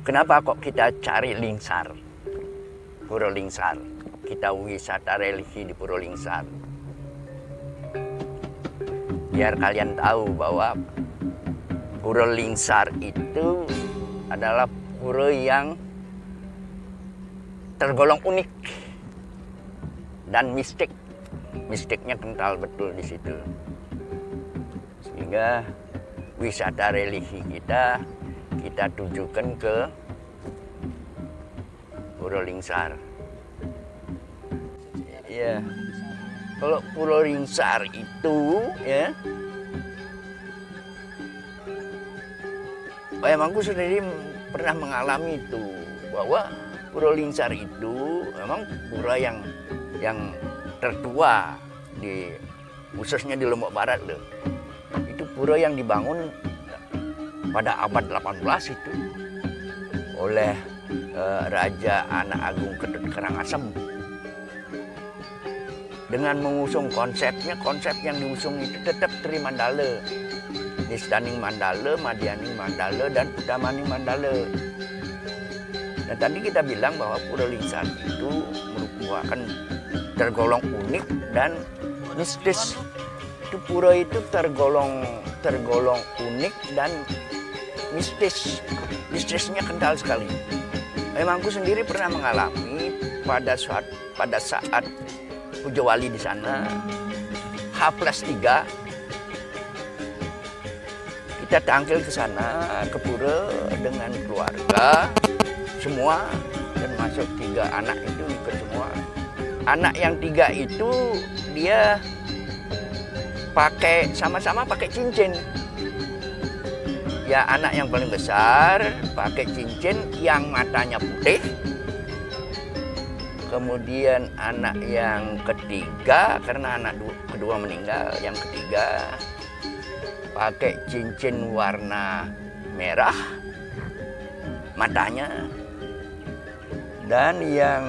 Kenapa kok kita cari Lingsar, Pura Lingsar? Kita wisata religi di Pura Lingsar. Biar kalian tahu bahwa Pura Lingsar itu adalah pura yang tergolong unik dan mistik. Mistiknya kental betul di situ. Sehingga wisata religi kita tujukan ke Pura Lingsar. Ya, kalau Pura Lingsar itu ya, emangku sendiri pernah mengalami itu bahwa Pura Lingsar itu memang pura yang tertua khususnya di Lombok Barat loh. Itu pura yang dibangun pada abad 18 itu oleh Raja Anak Agung Ketut Karangasem dengan mengusung konsep yang diusung itu tetap Tri Mandala, Nistaning Mandala, Madianing Mandala, dan Utamaning Mandala. Dan tadi kita bilang bahwa Pura Lingsar itu merupakan tergolong unik dan mistis. Itu pura itu tergolong unik dan mistis. Mistisnya kental sekali. Memangku sendiri pernah mengalami pada saat Puja Wali di sana H+3 kita tangkil ke sana ke pura dengan keluarga semua, termasuk 3 anak itu ikut semua. Anak yang 3 itu dia sama-sama pakai cincin. Ya, anak yang paling besar pakai cincin yang matanya putih. Kemudian anak yang ketiga, karena anak kedua meninggal, yang ketiga pakai cincin warna merah matanya. Dan yang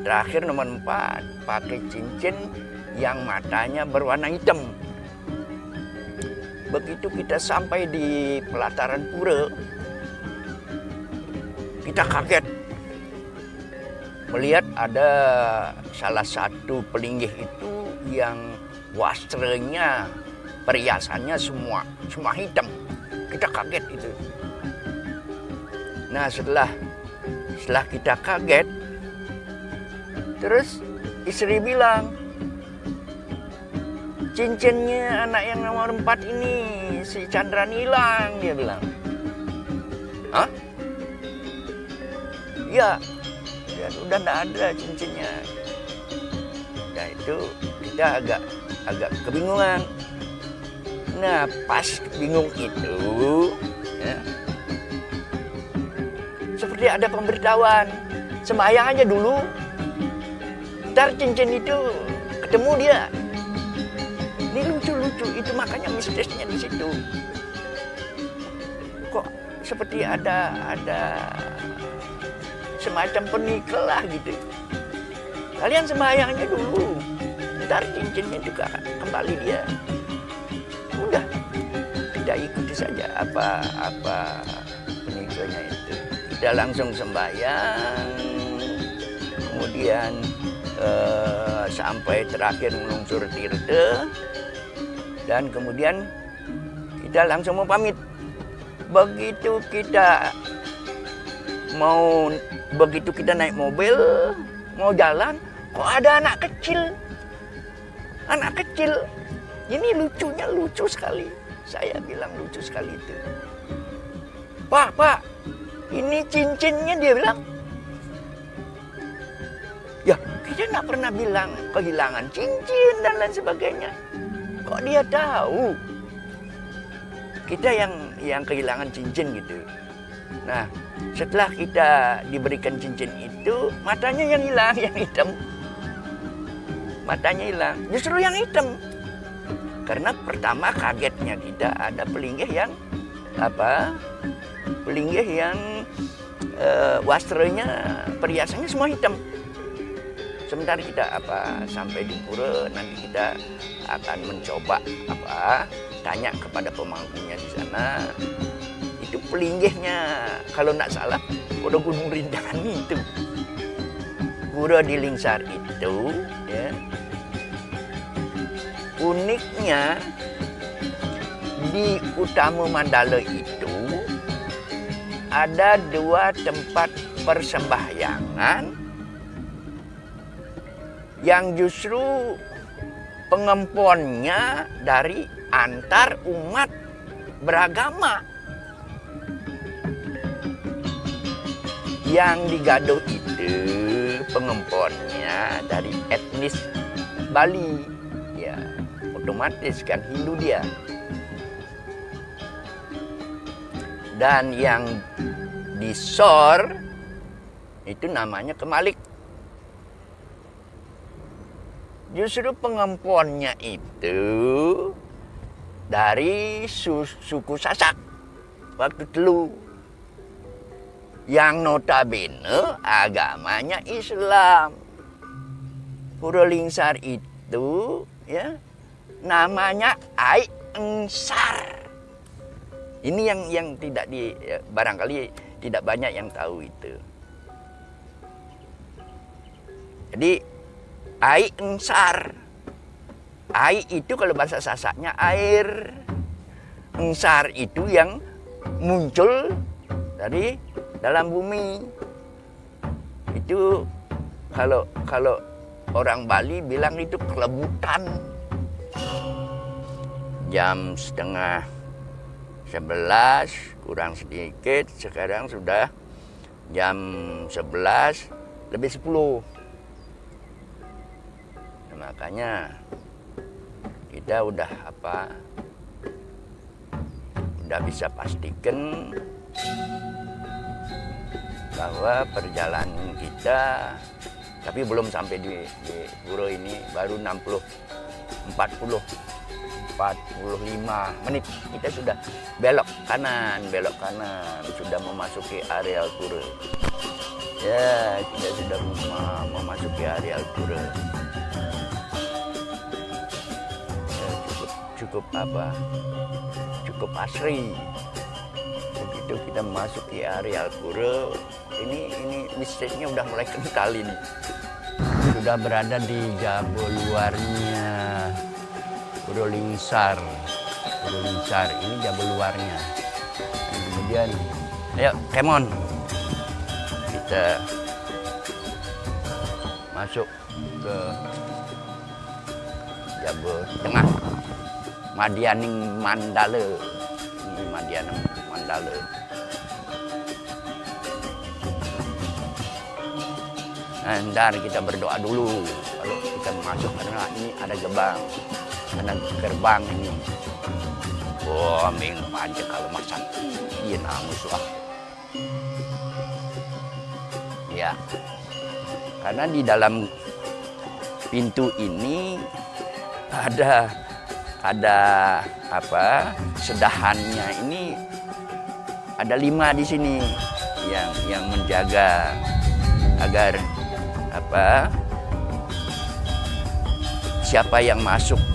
terakhir nomor 4 pakai cincin yang matanya berwarna hitam. Begitu kita sampai di pelataran pura, kita kaget melihat ada salah satu pelinggih itu yang wastranya, perhiasannya semua hitam. Kita kaget itu. Nah, setelah kita kaget, terus istri bilang, cincinnya anak yang nomor 4 ini, si Chandra hilang, dia bilang. Hah? Ya, udah enggak ada cincinnya. Nah, itu kita agak kebingungan. Nah, pas bingung itu, ya, seperti ada pemberitahuan, sembahyang aja dulu, ntar cincin itu ketemu dia. Ini lucu-lucu, itu makanya mistisnya di situ. Kok seperti ada semacam penikel lah gitu. Kalian sembahyang aja dulu, ntar cincinnya juga kembali dia. Udah, kita ikuti saja apa penikelnya itu. Kita langsung sembahyang, kemudian sampai terakhir menungsur tirta, dan kemudian kita langsung mau pamit. Begitu kita naik mobil mau jalan, kok ada anak kecil. Ini lucu sekali. Saya bilang lucu sekali itu. Pak, ini cincinnya, dia bilang. Ya, kita nggak pernah bilang kehilangan cincin dan lain sebagainya. Kok dia tahu? Kita yang kehilangan cincin gitu. Nah, setelah kita diberikan cincin itu, matanya yang hilang, yang hitam. Matanya hilang, justru yang hitam. Karena pertama kagetnya kita ada pelinggih yang wastranya, perhiasannya semua hitam. Sebentar kita sampai di pura, nanti kita akan mencoba tanya kepada pemangkunya di sana. itu pelinggihnya, kalau tidak salah pada Gunung Rinjani itu. Pura di Lingsar itu, ya, uniknya di Utama Mandala itu ada 2 tempat persembahyangan yang justru pengemponnya dari antar umat beragama. Yang digaduh itu pengemponnya dari etnis Bali, ya otomatis kan Hindu dia. Dan yang di Sor itu namanya Kemalik. Justru pengemponnya itu dari suku Sasak waktu dulu, yang notabene agamanya Islam. Pura Lingsar itu, ya, namanya Ai Engsar. Ini yang tidak barangkali tidak banyak yang tahu itu. Jadi Ai Engsar. Ai itu kalau bahasa Sasaknya air. Engsar itu yang muncul dari dalam bumi. Itu kalau orang Bali bilang itu kelebutan. Jam 10:30 kurang sedikit, sekarang sudah jam 11:50. Makanya kita udah bisa pastikan bahwa perjalanan kita, tapi belum sampai di pura ini, baru 45 menit kita sudah belok kanan, sudah memasuki areal pura. Ya, kita sudah memasuki areal pura. Cukup asri. Begitu kita memasuki areal pura, ini listriknya udah mulai kental ini. Sudah berada di jabo luarnya Pura Lingsar. Pura Lingsar ini jabo luarnya. Dan kemudian, ayo, come on, kita masuk ke jabo tengah. Madianing Mandala. Ini Madianing Mandala. Ntar kita berdoa dulu kalau kita masuk, karena ini ada gerbang ini. Wah, ming aja kalau masak. Iya, namus lah. Ya, karena di dalam pintu ini ada sedahannya ini ada 5 di sini yang menjaga agar siapa yang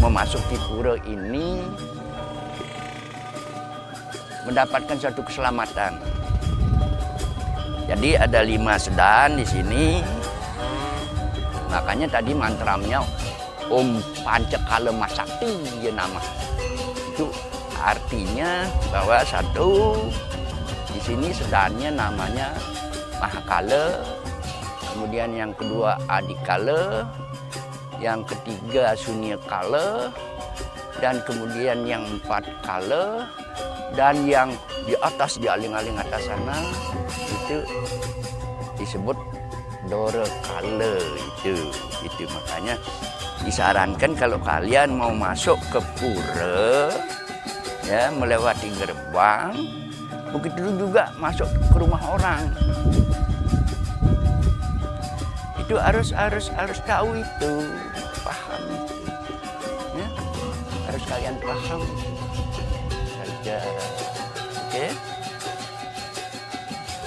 memasuki pura ini mendapatkan suatu keselamatan. Jadi ada 5 sedahan di sini. Makanya tadi mantramnya Om Pancakala Masakti, ya nama. Itu artinya bahwa satu di sini sedahannya namanya Mahakala, kemudian yang kedua Adikala, yang ketiga Sunyakala, dan kemudian yang 4 kala, dan yang di atas, di aling-aling atas sana itu disebut Dora Kala. Itu makanya disarankan kalau kalian mau masuk ke pura, ya, melewati gerbang, begitu juga masuk ke rumah orang. Itu harus tahu itu, paham itu, ya, harus kalian paham saja. Oke,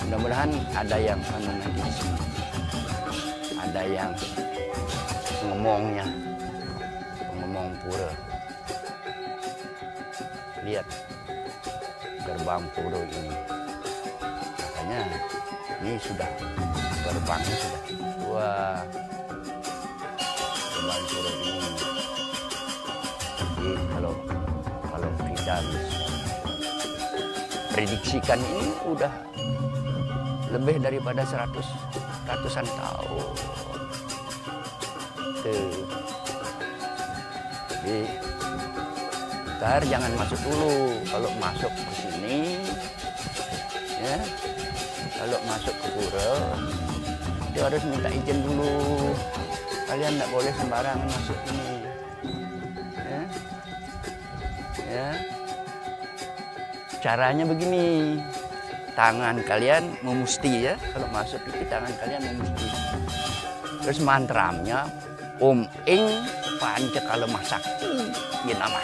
mudah-mudahan ada yang nanti di sini, ada yang ngomong pura. Lihat gerbang pura ini. Makanya ini sudah gerbangnya sudah. Wah, gerbang pura ini. Jadi kalau kita prediksikan ini udah lebih daripada ratusan tahun. Tuh. Jadi ntar jangan masuk dulu. Kalau masuk ke sini, ya, kalau masuk ke pura, itu harus minta izin dulu. Kalian nggak boleh sembarangan masuk ini. Ya. Ya. Caranya begini, tangan kalian memusti ya, kalau masuk itu tangan kalian memusti. Terus mantramnya Om Ing Pancakala Sakti ya nama.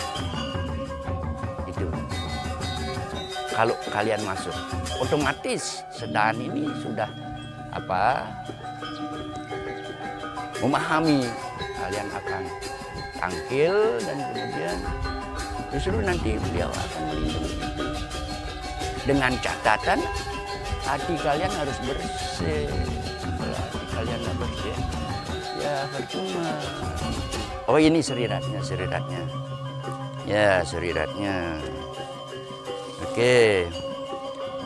Itu. Kalau kalian masuk, otomatis sedan ini sudah memahami, kalian akan tangkil dan kemudian justru nanti beliau akan melindungi. Dengan catatan hati kalian harus bersih. Kalau hati kalian nggak bersih, ya percuma. Oh ini seriratnya. Ya seriratnya. Oke,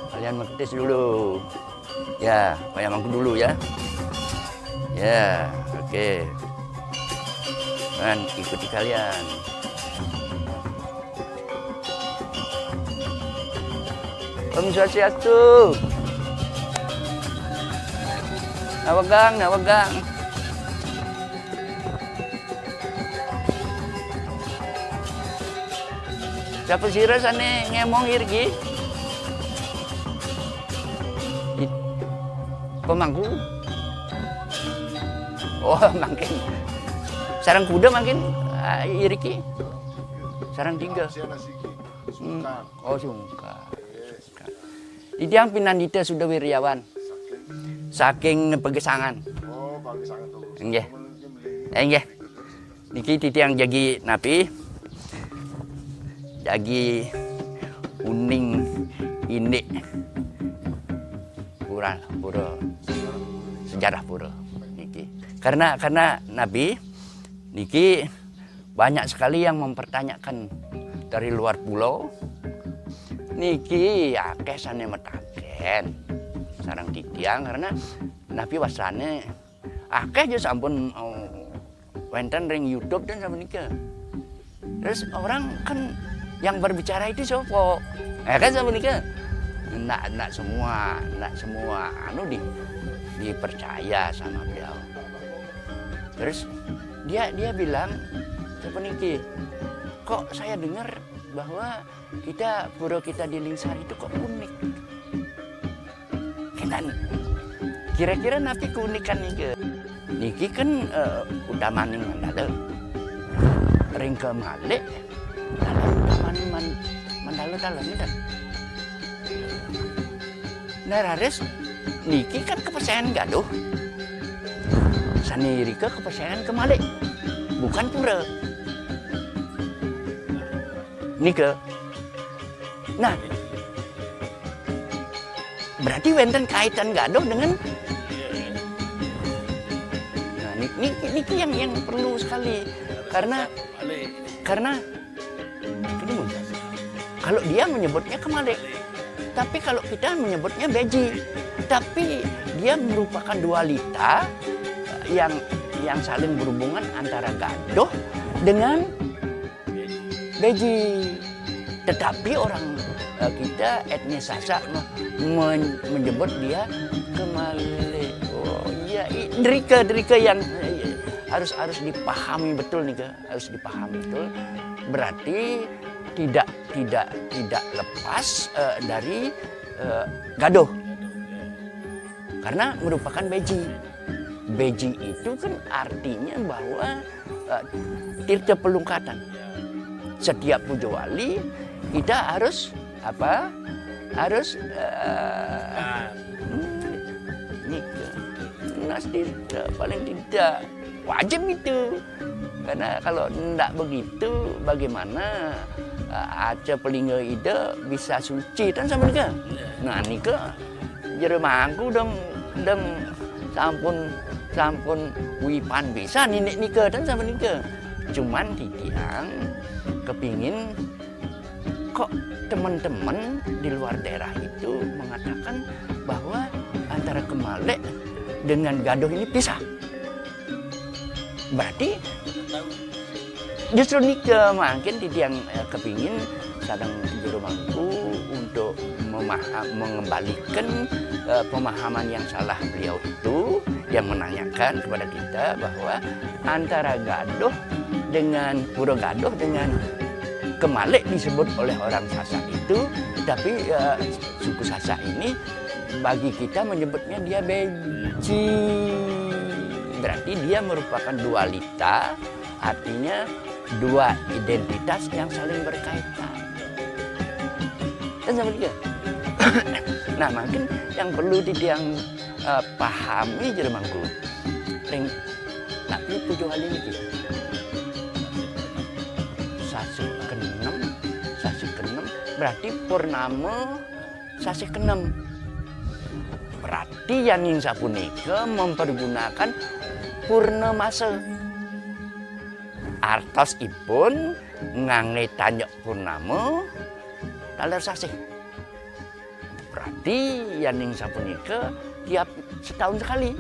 kalian mengetis dulu. Ya, payah mangku dulu ya. Ya, oke. Dan ikuti kalian. Om Swastiastu. Nawagang. Siapa sira sana ngemong irgi? Pemangku. Oh, makin. Sarang kuda makin irki. Sarang tiga. Oh, sungka. Itu yang pinandita sudah wiryawan. Saking pegesangan. Oh, pegesangan tuh. Nggih. Nggih. Niki titiang jagi napi. Jagi uning ini. Pura sejarah pura niki. Karena Nabi niki banyak sekali yang mempertanyakan dari luar pulau. Niki akeh sane metaken sareng titiang karena Nabi wasane akeh aja sampun wenten ring YouTube dan sampun nika. Terus orang kan yang berbicara itu siapa? Kan sampun nika. Nak semua anu dipercaya sama beliau. Terus dia bilang siapa niki? Kok saya dengar bahwa pura kita di Lingsar itu kok unik. Kira-kira napi keunikan niki kan udah maning mandala. Ring ke male, udah maning mandala dalam itu. Narares niki kan kepercayaan gaduh. Saniri kepercayaan ke male, bukan pura. Nika. Nah, berarti wenten kaitan gaduh dengan. Nah, niki yang perlu sekali karena ini kalau dia menyebutnya kemale, tapi kalau kita menyebutnya beji, tapi dia merupakan dualita yang saling berhubungan antara gaduh dengan beji. Tetapi orang kita etnis Sasak menyebut dia kemale. Oh iya, derika yang harus dipahami betul nih, harus dipahami betul. Berarti tidak lepas dari gaduh. Karena merupakan beji. Beji itu kan artinya bahwa tirta pelungkatan. Setiap puja wali kita harus nikah. Nas tidak, paling tidak wajib itu. Karena kalau tidak begitu, bagaimana aja pelinga ide bisa suci kan sama nika. Nah nika jeremangku dong sampun wipan bisa nika dan sama nika. Cuman titiang kepingin kok teman-teman di luar daerah itu mengatakan bahwa antara Kemalek dengan Gadoh ini pisah. Berarti justru nika makin titiang kepingin sadang jeremangku untuk mengembalikan pemahaman yang salah beliau itu, yang menanyakan kepada kita bahwa antara Gadoh dengan Pura Gadoh dengan Kemalek disebut oleh orang Sasak itu, tapi suku Sasak ini bagi kita menyebutnya dia Beji. Berarti dia merupakan dualita, artinya dua identitas yang saling berkaitan. Dan sama dia. Nah, mungkin yang perlu yang pahami jeremangku. Ring tapi tujuh hal ini kita. Sasi keenem berarti purnama sasi keenem. Berarti Yaning sapunika mempergunakan purnamasa. Artosipun ngangge tanyok purnama taler sasih. Berarti Yaning sapunika tiap setahun sekali.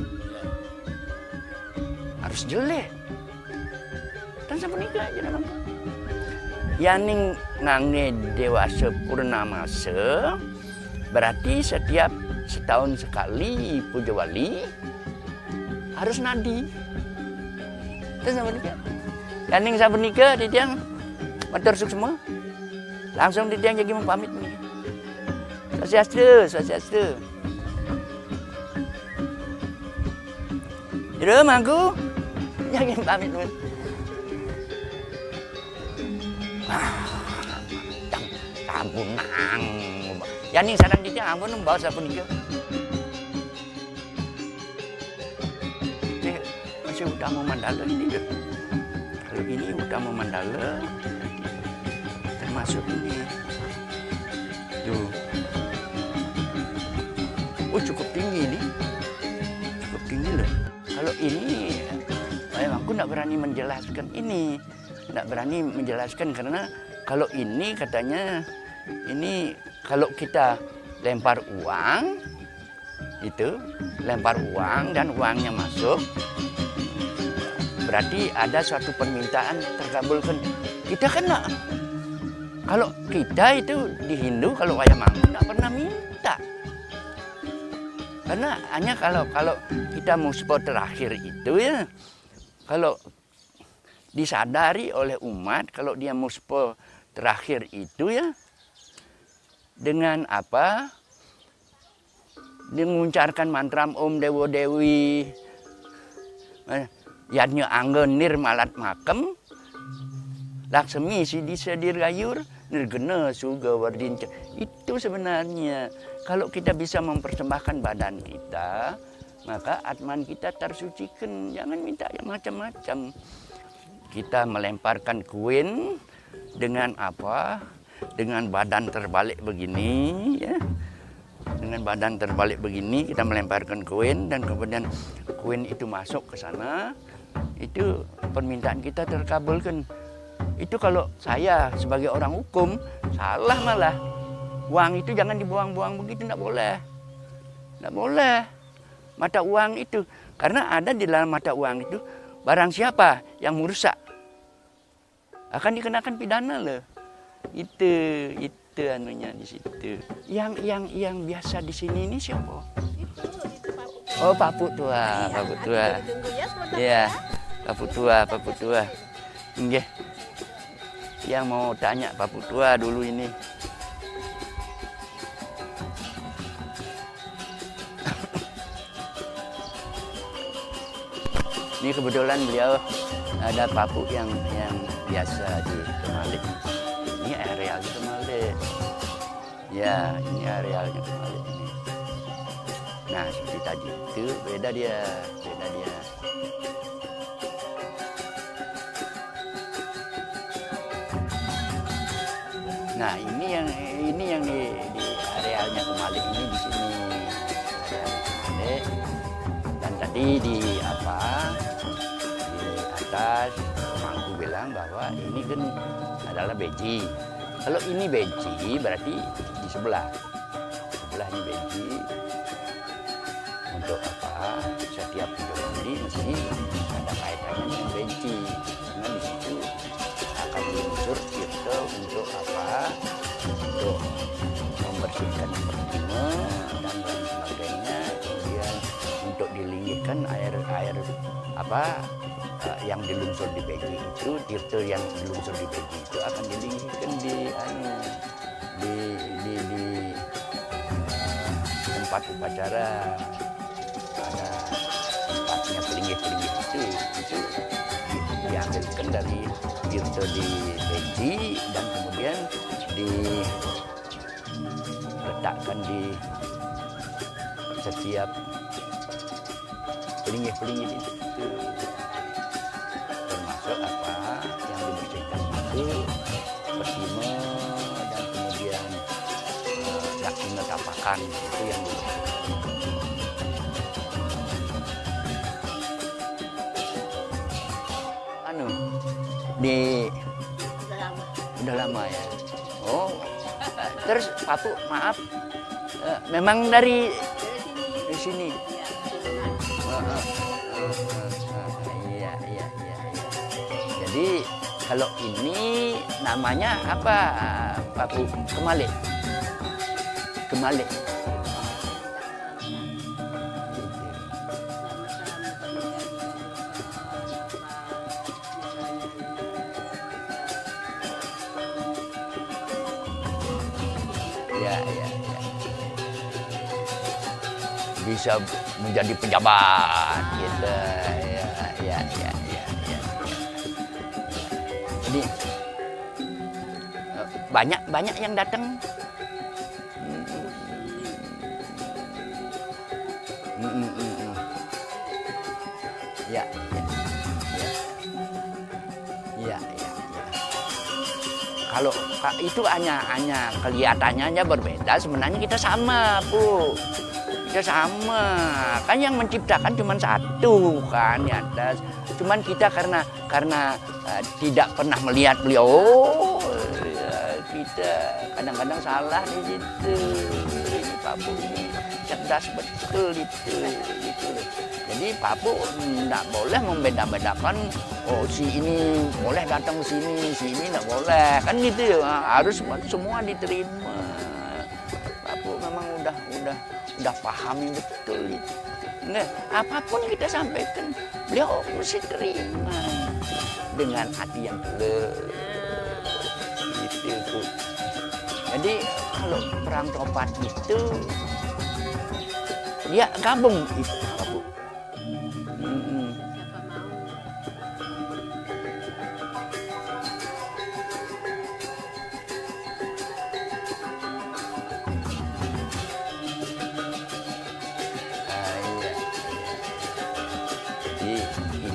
Harus jeleh. Dan sapunika aja namanya. Yaning ngangge dewasa purnamasa berarti setiap setahun sekali puja wali harus nadi. Dan sapunika. Yaning sapunika titiang matur semua. Langsung titiang jadi pamit nih. Swastiastu. Jeremangku jadi pamit nih. Ampun nang. Yaning sadang titiang ampun bawa sapunika. Masih utama Mandala ini deh. Kalau ini utama Mandala termasuk ini. Tuh. Oh cukup tinggi nih. Cukup tinggi loh. Kalau ini aku tidak berani menjelaskan ini. Tidak berani menjelaskan karena kalau ini katanya ini kalau kita lempar uang itu lempar uang dan uangnya masuk berarti ada suatu permintaan terkabulkan. Kita kan enggak. Kalau kita itu di Hindu kalau wayang mangku enggak pernah minta. Karena hanya kalau kita muspo terakhir itu ya kalau disadari oleh umat kalau dia muspo terakhir itu ya dengan apa? Mengucapkan mantra Om Dewa Dewi yadnya anggen nirmalat makem laksemi sidi sedir gayur nirgena suga wardinca. Itu sebenarnya kalau kita bisa mempersembahkan badan kita maka atman kita tersucikan. Jangan minta yang macam-macam. Kita melemparkan koin dengan apa? Dengan badan terbalik begini ya. Dengan badan terbalik begini kita melemparkan koin dan kemudian koin itu masuk ke sana. Itu permintaan kita terkabulkan. Itu kalau saya sebagai orang hukum salah malah. Uang itu jangan dibuang-buang begitu, tidak boleh. Tidak boleh. Mata uang itu karena ada di dalam mata uang itu barang siapa yang merusak akan dikenakan pidana loh. Itu anunya di situ. Yang biasa di sini ini siapa? Itu oh, Papu Tua, iya, Papu Tua. Iya, Papu Tua. Nggih. Yang mau tanya Papu Tua dulu ini. Ini kebetulan beliau ada Papu yang biasa di Kemalek. Ini areal di Kemalek. Ya, ini arealnya Kemalek ini. Nah, seperti tadi itu beda dia. Nah, ini yang di arealnya Kemalik ini di sini. Kemalik. Dan tadi di atas pemangku bilang bahwa ini kan adalah beji. Kalau ini beji berarti di sebelah. Sebelahnya beji. Untuk apa? Setiap Pujawali mesti ada kaitannya dengan beji. Karena di situ akan diunsur kita untuk apa? Untuk membersihkan pertama dan lain sebagainya. Kemudian untuk dilinggikan air yang dilungsur di beji itu, tirta yang dilungsur di beji itu akan dilinggikan di tempat upacara. Ada tempatnya pelinggih-pelinggih itu diambilkan dari tirta di beji dan kemudian diletakkan di setiap pelinggih-pelinggih itu. Termasuk apa yang dibersihkan itu pertama dan kemudian dakina tapakan itu yang dibersihkan. Udah lama ya. Oh, terus Papu maaf, memang dari sini. Iya. Jadi kalau ini namanya apa, Papu? Kemalik. Ya. Bisa menjadi pejabat gitu. Ya. Jadi banyak yang datang. Ya. Kalau itu hanya kelihatannya aja berbeda, sebenarnya kita sama, Bu. Kita sama. Kan yang menciptakan cuma satu kan di atas. Cuman kita karena tidak pernah melihat beliau, kita kadang-kadang salah di situ. Ini Papu ini cerdas betul itu. Jadi Papu tidak boleh membeda-bedakan, oh si ini boleh datang ke sini, si ini tidak boleh. Kan gitu ya, harus semua diterima. Papu memang udah pahami betul itu. Nah, apapun kita sampaikan, beliau mesti terima dengan hati yang tulus. Gitu. Jadi kalau perang topat itu dia gabung itu, Papu.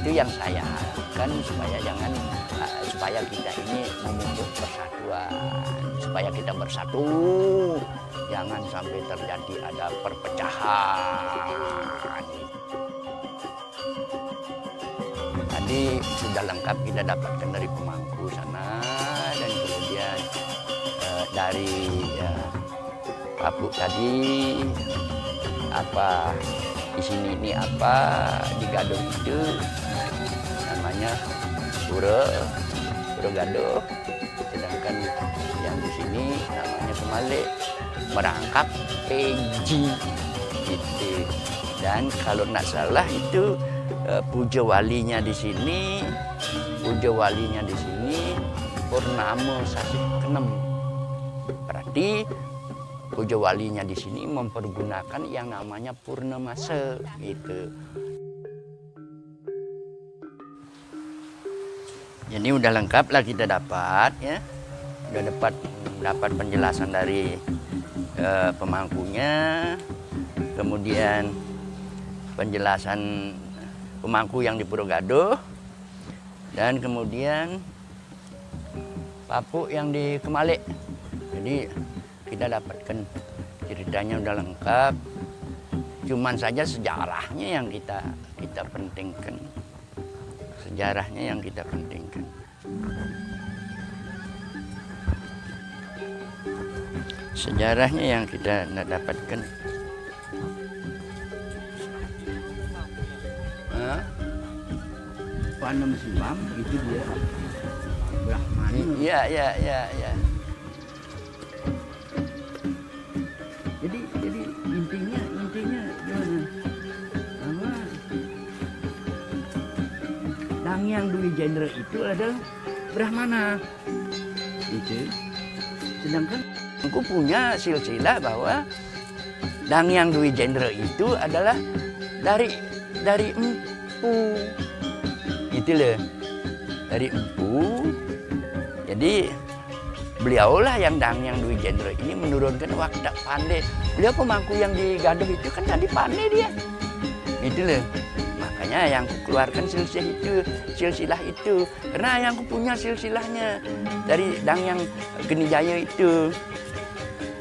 Itu yang saya harapkan supaya kita ini memupuk persatuan, supaya kita bersatu, jangan sampai terjadi ada perpecahan. Tadi sudah lengkap kita dapatkan dari pemangku sana dan kemudian dari Papu tadi apa di sini ini apa di Gaduh itu namanya Pura Gaduh, sedangkan yang di sini namanya Kemalik merangkap Peji gitu. Dan kalau tidak salah itu Pujawalinya di sini Purnama Sasih Kenem. Berarti Pujawalinya di sini mempergunakan yang namanya Purnamase gitu. Jadi udah lengkap lah kita dapat ya. Udah dapat penjelasan dari pemangkunya, kemudian penjelasan pemangku yang di Pura Gaduh, dan kemudian Papu yang di Kemalik. Jadi kita dapatkan ceritanya udah lengkap. Cuman saja sejarahnya yang kita pentingkan. Sejarahnya yang kita pentingkan. Sejarahnya yang kita dapatkan. Panem Simam itu dia Brahman. Iya. Jadi intinya gimana? Bahwa Dangyang Dwi Jendra itu adalah Brahmana. Itu. Sedangkan aku punya silsilah bahwa Dangyang Dwi Jendra itu adalah dari empu. Itu loh. Dari empu. Jadi beliaulah yang Dangyang Dwi Jendra ini menurunkan Wakda Pandey. Beliau pemangku yang di Gaduh itu kan tadi pandai dia. Itu loh. Makanya yang keluarkan silsilah itu. Karena yang punya silsilahnya dari Dangyang Genijaya itu.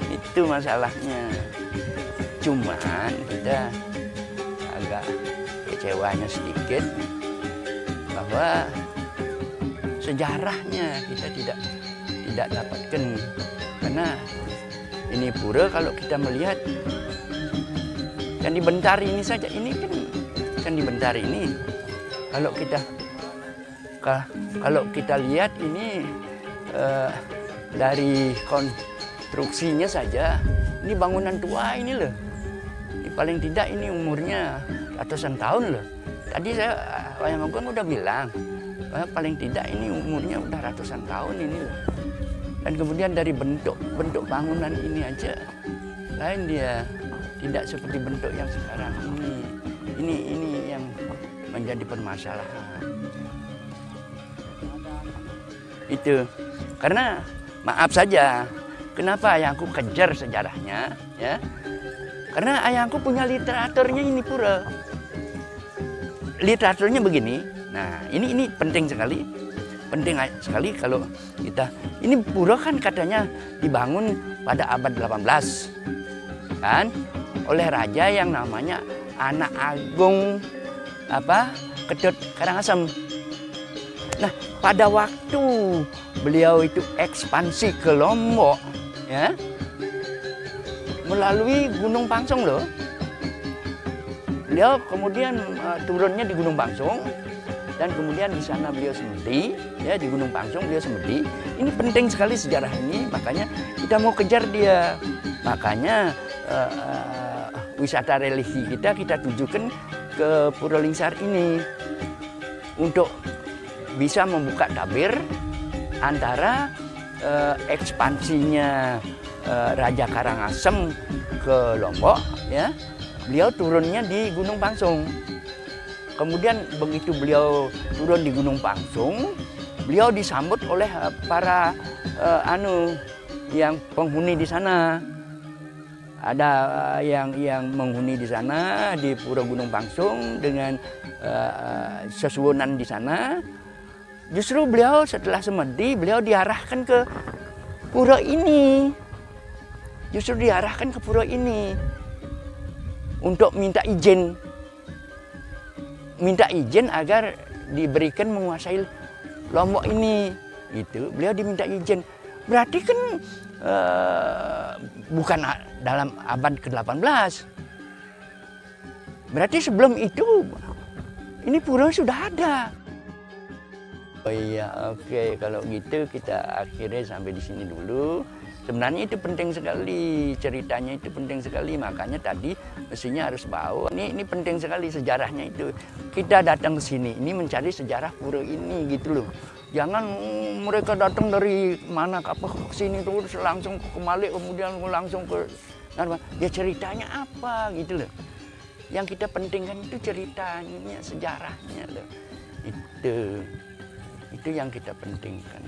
Itu masalahnya. Cuman kita agak kecewanya sedikit bahwa sejarahnya kita tidak dapatkan. Karena ini pura kalau kita melihat kan di Bentari ini saja, ini kan di Bentari ini kalau kita lihat ini dari konstruksinya saja, ini bangunan tua ini loh. Ini paling tidak ini umurnya ratusan tahun loh. Tadi Wayang Agung udah bilang paling tidak ini umurnya udah ratusan tahun ini loh. Dan kemudian dari bentuk bangunan ini aja lain, dia tidak seperti bentuk yang sekarang ini. Ini yang menjadi permasalahan. Itu karena maaf saja, kenapa ayahku kejar sejarahnya, ya? Karena ayahku punya literaturnya ini pura. Literaturnya begini. Nah, ini penting sekali. Penting sekali kalau kita, ini pura kan katanya dibangun pada abad 18 kan oleh raja yang namanya Anak Agung Ketut Karangasem. Nah, pada waktu beliau itu ekspansi ke Lombok, ya, melalui Gunung Pangsong loh. Beliau kemudian turunnya di Gunung Pangsong. Dan kemudian di sana beliau semedi, ya, di Gunung Pangsong beliau semedi. Ini penting sekali sejarah ini, makanya kita mau kejar dia. Makanya wisata religi kita tujukan ke Pura Lingsar ini untuk bisa membuka tabir antara ekspansinya Raja Karangasem ke Lombok, ya. Beliau turunnya di Gunung Pangsong. Kemudian begitu beliau turun di Gunung Pangsong, beliau disambut oleh para yang penghuni di sana. Ada yang menghuni di sana di Pura Gunung Pangsong dengan sesuwunan di sana. Justru beliau setelah semedi, beliau diarahkan ke pura ini. Justru diarahkan ke pura ini untuk minta izin agar diberikan menguasai Lombok ini. Itu beliau diminta izin. Berarti kan bukan dalam abad ke-18. Berarti sebelum itu ini pura sudah ada. Oh iya, oke. Kalau gitu kita akhirnya sampai di sini dulu. Sebenarnya itu penting sekali, ceritanya itu penting sekali, makanya tadi mestinya harus bawa. Ini penting sekali sejarahnya itu. Kita datang ke sini, ini mencari sejarah pura ini gitu loh. Jangan mereka datang dari mana ke sini terus langsung ke Malik, kemudian langsung ke ya ceritanya apa gitu loh. Yang kita pentingkan itu ceritanya, sejarahnya loh. Itu yang kita pentingkan.